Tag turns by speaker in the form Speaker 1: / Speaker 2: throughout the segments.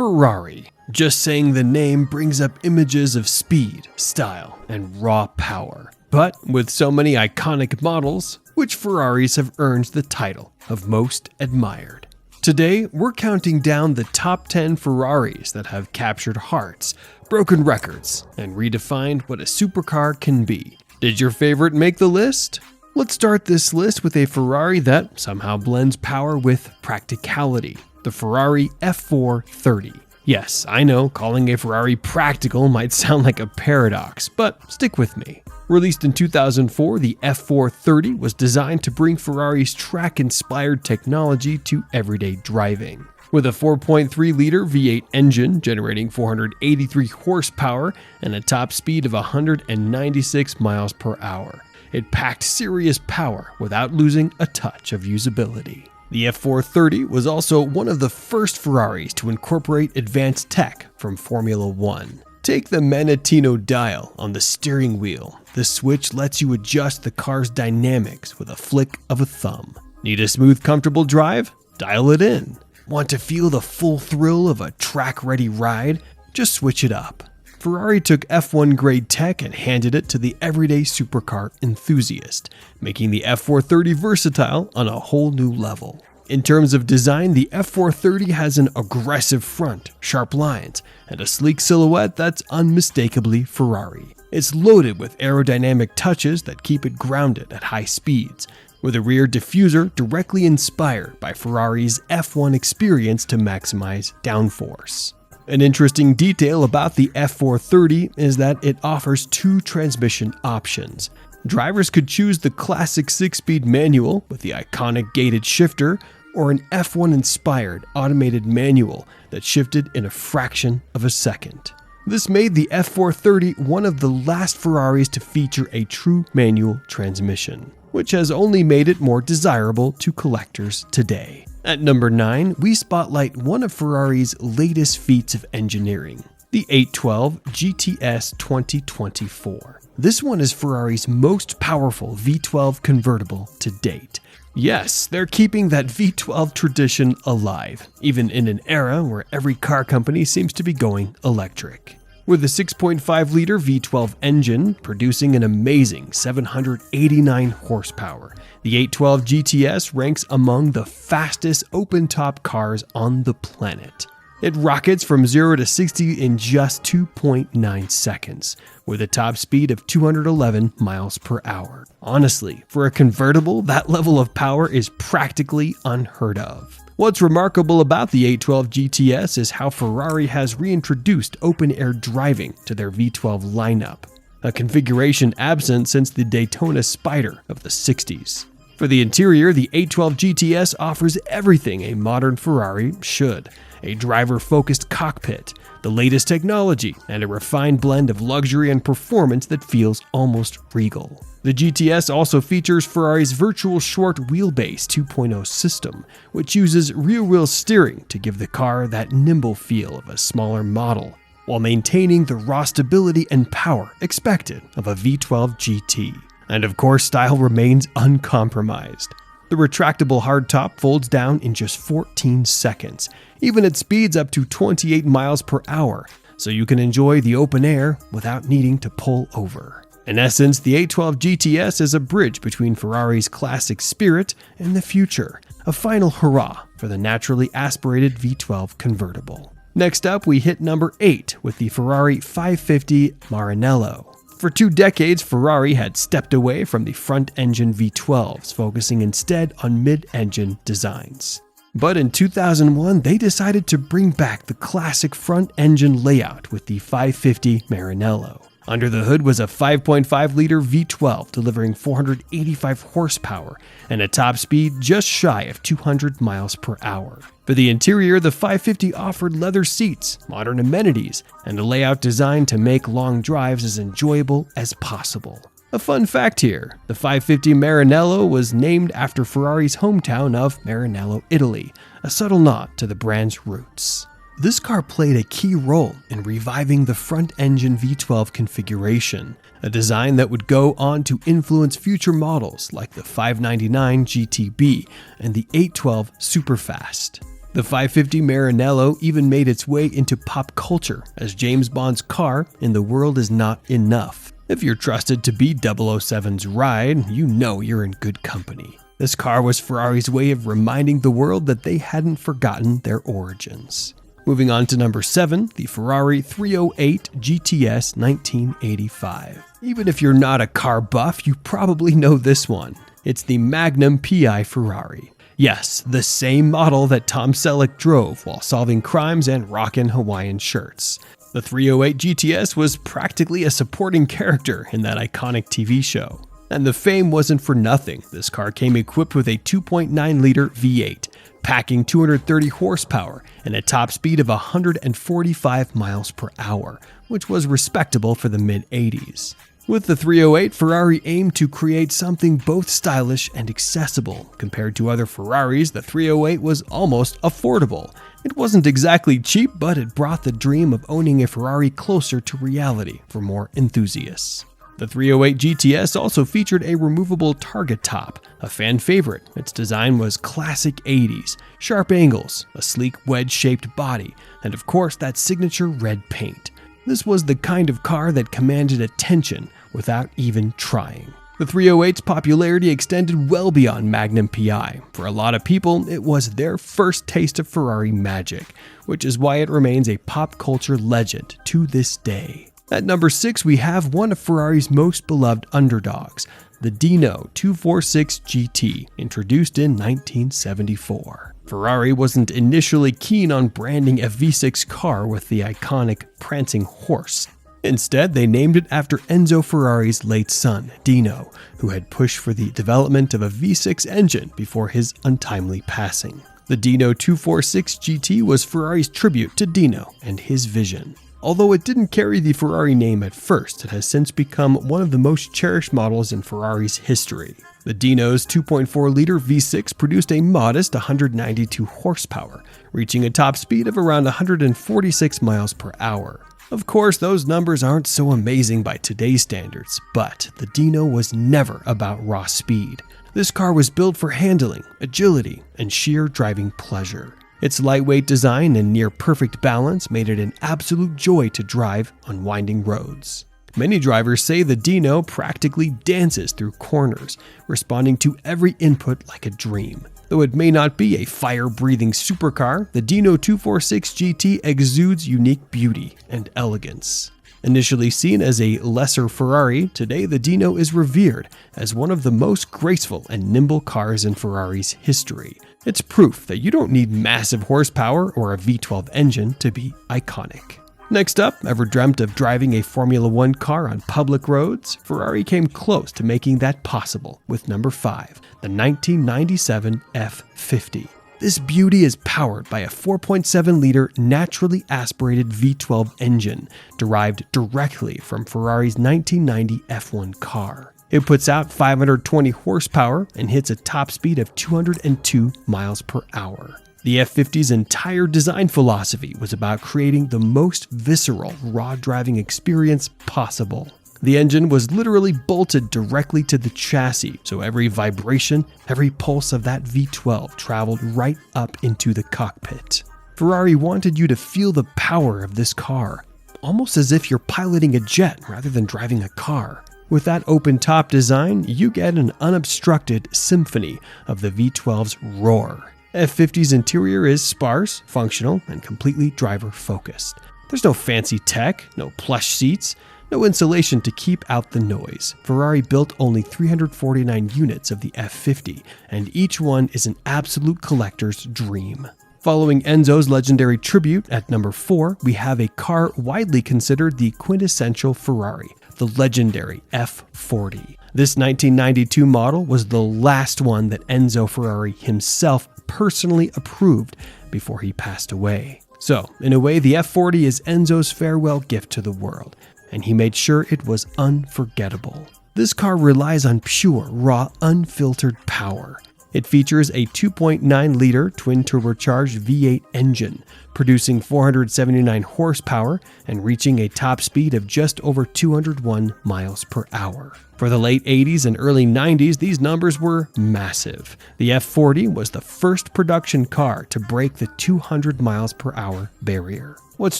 Speaker 1: Ferrari. Just saying the name brings up images of speed, style, and raw power. But with so many iconic models, which Ferraris have earned the title of most admired? Today, we're counting down the top 10 Ferraris that have captured hearts, broken records, and redefined what a supercar can be. Did your favorite make the list? Let's start this list with a Ferrari that somehow blends power with practicality, the Ferrari F430. Yes, I know, calling a Ferrari practical might sound like a paradox, but stick with me. Released in 2004, the F430 was designed to bring Ferrari's track-inspired technology to everyday driving. With a 4.3-liter V8 engine generating 483 horsepower and a top speed of 196 miles per hour, it packed serious power without losing a touch of usability. The F430 was also one of the first Ferraris to incorporate advanced tech from Formula One. Take the Manettino dial on the steering wheel. The switch lets you adjust the car's dynamics with a flick of a thumb. Need a smooth, comfortable drive? Dial it in. Want to feel the full thrill of a track-ready ride? Just switch it up. Ferrari took F1 grade tech and handed it to the everyday supercar enthusiast, making the F430 versatile on a whole new level. In terms of design, the F430 has an aggressive front, sharp lines, and a sleek silhouette that's unmistakably Ferrari. It's loaded with aerodynamic touches that keep it grounded at high speeds, with a rear diffuser directly inspired by Ferrari's F1 experience to maximize downforce. An interesting detail about the F430 is that it offers two transmission options. Drivers could choose the classic 6-speed manual with the iconic gated shifter, or an F1-inspired automated manual that shifted in a fraction of a second. This made the F430 one of the last Ferraris to feature a true manual transmission, which has only made it more desirable to collectors today. At number 9, we spotlight one of Ferrari's latest feats of engineering, the 812 GTS 2024. This one is Ferrari's most powerful V12 convertible to date. Yes, they're keeping that V12 tradition alive, even in an era where every car company seems to be going electric. With a 6.5-liter V12 engine producing an amazing 789 horsepower, the 812 GTS ranks among the fastest open-top cars on the planet. It rockets from 0 to 60 in just 2.9 seconds, with a top speed of 211 miles per hour. Honestly, for a convertible, that level of power is practically unheard of. What's remarkable about the 812 GTS is how Ferrari has reintroduced open-air driving to their V12 lineup, a configuration absent since the Daytona Spider of the 60s. For the interior, the 812 GTS offers everything a modern Ferrari should: a driver-focused cockpit, the latest technology, and a refined blend of luxury and performance that feels almost regal. The GTS also features Ferrari's virtual short wheelbase 2.0 system, which uses rear-wheel steering to give the car that nimble feel of a smaller model, while maintaining the raw stability and power expected of a V12 GT. And of course, style remains uncompromised. The retractable hardtop folds down in just 14 seconds, even at speeds up to 28 miles per hour, so you can enjoy the open air without needing to pull over. In essence, the 812 GTS is a bridge between Ferrari's classic spirit and the future, a final hurrah for the naturally aspirated V12 convertible. Next up, we hit number 8 with the Ferrari 550 Maranello. For 2 decades, Ferrari had stepped away from the front-engine V12s, focusing instead on mid-engine designs. But in 2001, they decided to bring back the classic front-engine layout with the 550 Maranello. Under the hood was a 5.5-liter V12 delivering 485 horsepower and a top speed just shy of 200 miles per hour. For the interior, the 550 offered leather seats, modern amenities, and a layout designed to make long drives as enjoyable as possible. A fun fact here, the 550 Maranello was named after Ferrari's hometown of Maranello, Italy, a subtle nod to the brand's roots. This car played a key role in reviving the front-engine V12 configuration, a design that would go on to influence future models like the 599 GTB and the 812 Superfast. The 550 Maranello even made its way into pop culture as James Bond's car in The World Is Not Enough. If you're trusted to be 007's ride, you know you're in good company. This car was Ferrari's way of reminding the world that they hadn't forgotten their origins. Moving on to number 7, the Ferrari 308 GTS 1985. Even if you're not a car buff, you probably know this one. It's the Magnum PI Ferrari. Yes, the same model that Tom Selleck drove while solving crimes and rocking Hawaiian shirts. The 308 GTS was practically a supporting character in that iconic TV show. And the fame wasn't for nothing. This car came equipped with a 2.9-liter V8, packing 230 horsepower and a top speed of 145 miles per hour, which was respectable for the mid-80s. With the 308, Ferrari aimed to create something both stylish and accessible. Compared to other Ferraris, the 308 was almost affordable. It wasn't exactly cheap, but it brought the dream of owning a Ferrari closer to reality for more enthusiasts. The 308 GTS also featured a removable target top, a fan favorite. Its design was classic 80s, sharp angles, a sleek wedge-shaped body, and of course that signature red paint. This was the kind of car that commanded attention without even trying. The 308's popularity extended well beyond Magnum PI. For a lot of people, it was their first taste of Ferrari magic, which is why it remains a pop culture legend to this day. At number 6, we have one of Ferrari's most beloved underdogs, the Dino 246 GT, introduced in 1974. Ferrari wasn't initially keen on branding a V6 car with the iconic prancing horse. Instead, they named it after Enzo Ferrari's late son, Dino, who had pushed for the development of a V6 engine before his untimely passing. The Dino 246 GT was Ferrari's tribute to Dino and his vision. Although it didn't carry the Ferrari name at first, it has since become one of the most cherished models in Ferrari's history. The Dino's 2.4-liter V6 produced a modest 192 horsepower, reaching a top speed of around 146 miles per hour. Of course, those numbers aren't so amazing by today's standards, but the Dino was never about raw speed. This car was built for handling, agility, and sheer driving pleasure. Its lightweight design and near-perfect balance made it an absolute joy to drive on winding roads. Many drivers say the Dino practically dances through corners, responding to every input like a dream. Though it may not be a fire-breathing supercar, the Dino 246 GT exudes unique beauty and elegance. Initially seen as a lesser Ferrari, today the Dino is revered as one of the most graceful and nimble cars in Ferrari's history. It's proof that you don't need massive horsepower or a V12 engine to be iconic. Next up, ever dreamt of driving a Formula One car on public roads? Ferrari came close to making that possible with number 5, the 1997 F50. This beauty is powered by a 4.7-liter naturally aspirated V12 engine derived directly from Ferrari's 1990 F1 car. It puts out 520 horsepower and hits a top speed of 202 miles per hour. The F50's entire design philosophy was about creating the most visceral, raw driving experience possible. The engine was literally bolted directly to the chassis, so every vibration, every pulse of that V12 traveled right up into the cockpit. Ferrari wanted you to feel the power of this car, almost as if you're piloting a jet rather than driving a car. With that open-top design, you get an unobstructed symphony of the V12's roar. F50's interior is sparse, functional, and completely driver-focused. There's no fancy tech, no plush seats, no insulation to keep out the noise. Ferrari built only 349 units of the F50, and each one is an absolute collector's dream. Following Enzo's legendary tribute, at number 4, we have a car widely considered the quintessential Ferrari, the legendary F40. This 1992 model was the last one that Enzo Ferrari himself personally approved before he passed away. So, in a way, the F40 is Enzo's farewell gift to the world, and he made sure it was unforgettable. This car relies on pure, raw, unfiltered power. It features a 2.9-liter twin-turbocharged V8 engine, producing 479 horsepower and reaching a top speed of just over 201 miles per hour. For the late 80s and early 90s, these numbers were massive. The F40 was the first production car to break the 200 miles per hour barrier. What's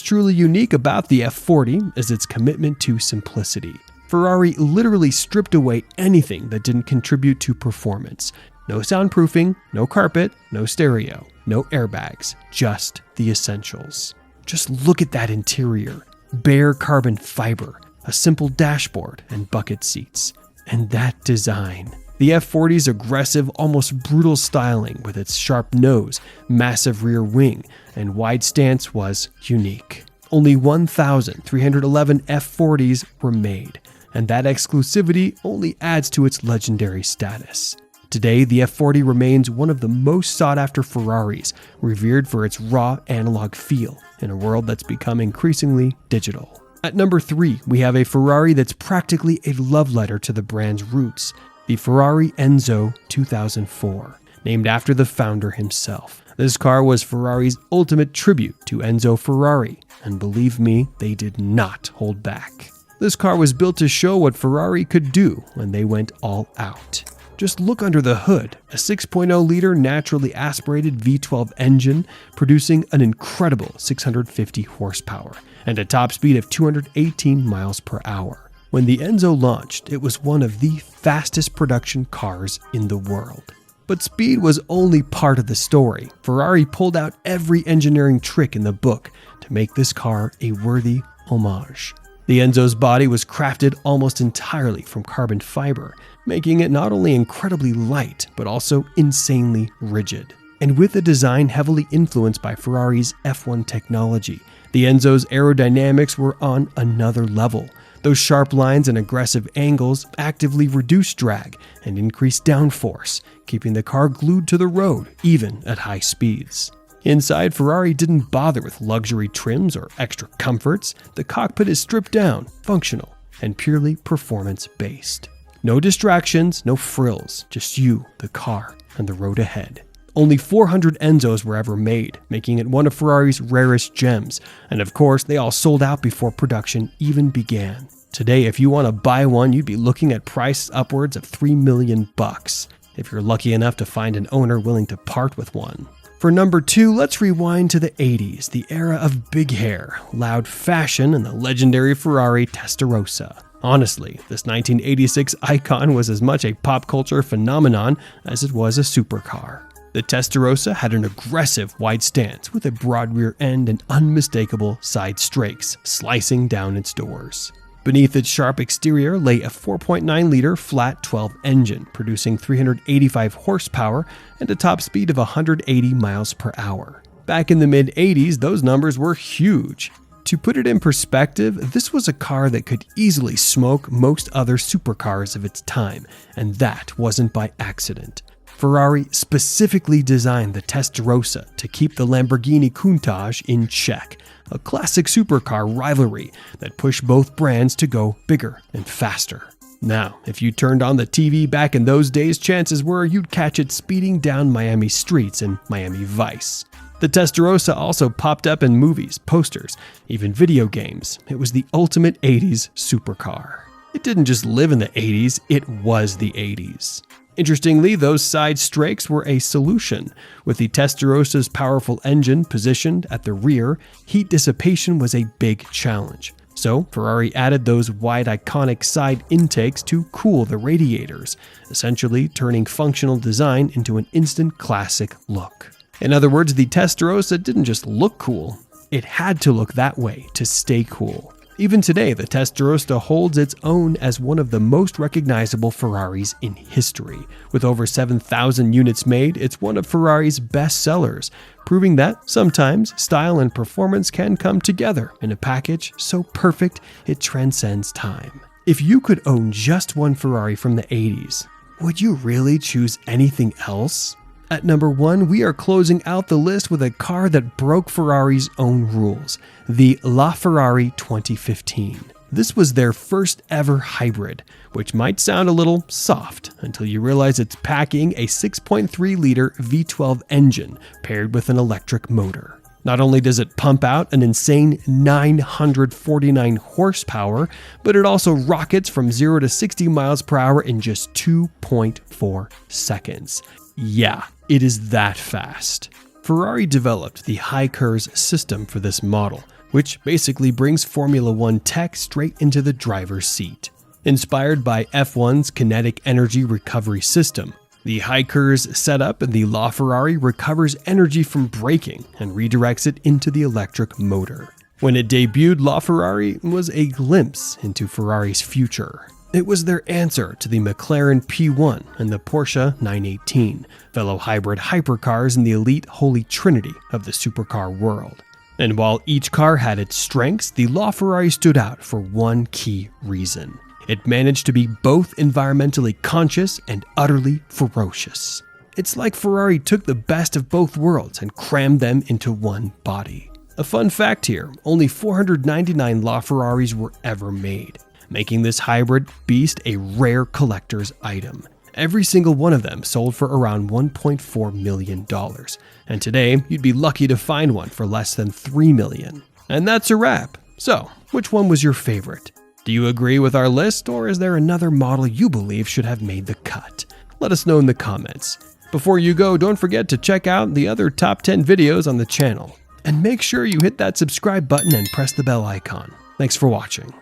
Speaker 1: truly unique about the F40 is its commitment to simplicity. Ferrari literally stripped away anything that didn't contribute to performance. No soundproofing, no carpet, no stereo, no airbags, just the essentials. Just look at that interior. Bare carbon fiber, a simple dashboard and bucket seats. And that design. The F40's aggressive, almost brutal styling with its sharp nose, massive rear wing, and wide stance was unique. Only 1,311 F40s were made, and that exclusivity only adds to its legendary status. Today, the F40 remains one of the most sought-after Ferraris, revered for its raw analog feel in a world that's become increasingly digital. At number 3, we have a Ferrari that's practically a love letter to the brand's roots, the Ferrari Enzo 2004, named after the founder himself. This car was Ferrari's ultimate tribute to Enzo Ferrari, and believe me, they did not hold back. This car was built to show what Ferrari could do when they went all out. Just look under the hood, a 6.0-liter naturally aspirated V12 engine producing an incredible 650 horsepower and a top speed of 218 miles per hour. When the Enzo launched, it was one of the fastest production cars in the world. But speed was only part of the story. Ferrari pulled out every engineering trick in the book to make this car a worthy homage. The Enzo's body was crafted almost entirely from carbon fiber, making it not only incredibly light, but also insanely rigid. And with a design heavily influenced by Ferrari's F1 technology, the Enzo's aerodynamics were on another level. Those sharp lines and aggressive angles actively reduced drag and increased downforce, keeping the car glued to the road, even at high speeds. Inside, Ferrari didn't bother with luxury trims or extra comforts. The cockpit is stripped down, functional, and purely performance-based. No distractions, no frills, just you, the car, and the road ahead. Only 400 Enzos were ever made, making it one of Ferrari's rarest gems, and of course, they all sold out before production even began. Today, if you want to buy one, you'd be looking at prices upwards of $3 million, if you're lucky enough to find an owner willing to part with one. For number 2, let's rewind to the 80s, the era of big hair, loud fashion, and the legendary Ferrari Testarossa. Honestly, this 1986 icon was as much a pop culture phenomenon as it was a supercar. The Testarossa had an aggressive wide stance with a broad rear end and unmistakable side strakes slicing down its doors. Beneath its sharp exterior lay a 4.9-liter flat 12 engine, producing 385 horsepower and a top speed of 180 miles per hour. Back in the mid-80s, those numbers were huge. To put it in perspective, this was a car that could easily smoke most other supercars of its time, and that wasn't by accident. Ferrari specifically designed the Testarossa to keep the Lamborghini Countach in check, a classic supercar rivalry that pushed both brands to go bigger and faster. Now, if you turned on the TV back in those days, chances were you'd catch it speeding down Miami streets in Miami Vice. The Testarossa also popped up in movies, posters, even video games. It was the ultimate 80s supercar. It didn't just live in the 80s, it was the 80s. Interestingly, those side strakes were a solution. With the Testarossa's powerful engine positioned at the rear, heat dissipation was a big challenge. So, Ferrari added those wide iconic side intakes to cool the radiators, essentially turning functional design into an instant classic look. In other words, the Testarossa didn't just look cool, it had to look that way to stay cool. Even today, the Testarossa holds its own as one of the most recognizable Ferraris in history. With over 7,000 units made, it's one of Ferrari's best sellers, proving that sometimes style and performance can come together in a package so perfect it transcends time. If you could own just one Ferrari from the 80s, would you really choose anything else? At number 1, we are closing out the list with a car that broke Ferrari's own rules, the LaFerrari 2015. This was their first ever hybrid, which might sound a little soft until you realize it's packing a 6.3-liter V12 engine paired with an electric motor. Not only does it pump out an insane 949 horsepower, but it also rockets from 0 to 60 miles per hour in just 2.4 seconds. Yeah, it is that fast. Ferrari developed the high curves system for this model, which basically brings Formula One tech straight into the driver's seat. Inspired by F1's kinetic energy recovery system, the high curves setup in the LaFerrari recovers energy from braking and redirects it into the electric motor. When it debuted, LaFerrari was a glimpse into Ferrari's future. It was their answer to the McLaren P1 and the Porsche 918, fellow hybrid hypercars in the elite holy trinity of the supercar world. And while each car had its strengths, the LaFerrari stood out for one key reason. It managed to be both environmentally conscious and utterly ferocious. It's like Ferrari took the best of both worlds and crammed them into one body. A fun fact here, only 499 LaFerraris were ever made, making this hybrid beast a rare collector's item. Every single one of them sold for around $1.4 million, and today you'd be lucky to find one for less than $3 million. And that's a wrap. So, which one was your favorite? Do you agree with our list, or is there another model you believe should have made the cut? Let us know in the comments. Before you go, don't forget to check out the other top 10 videos on the channel. And make sure you hit that subscribe button and press the bell icon. Thanks for watching.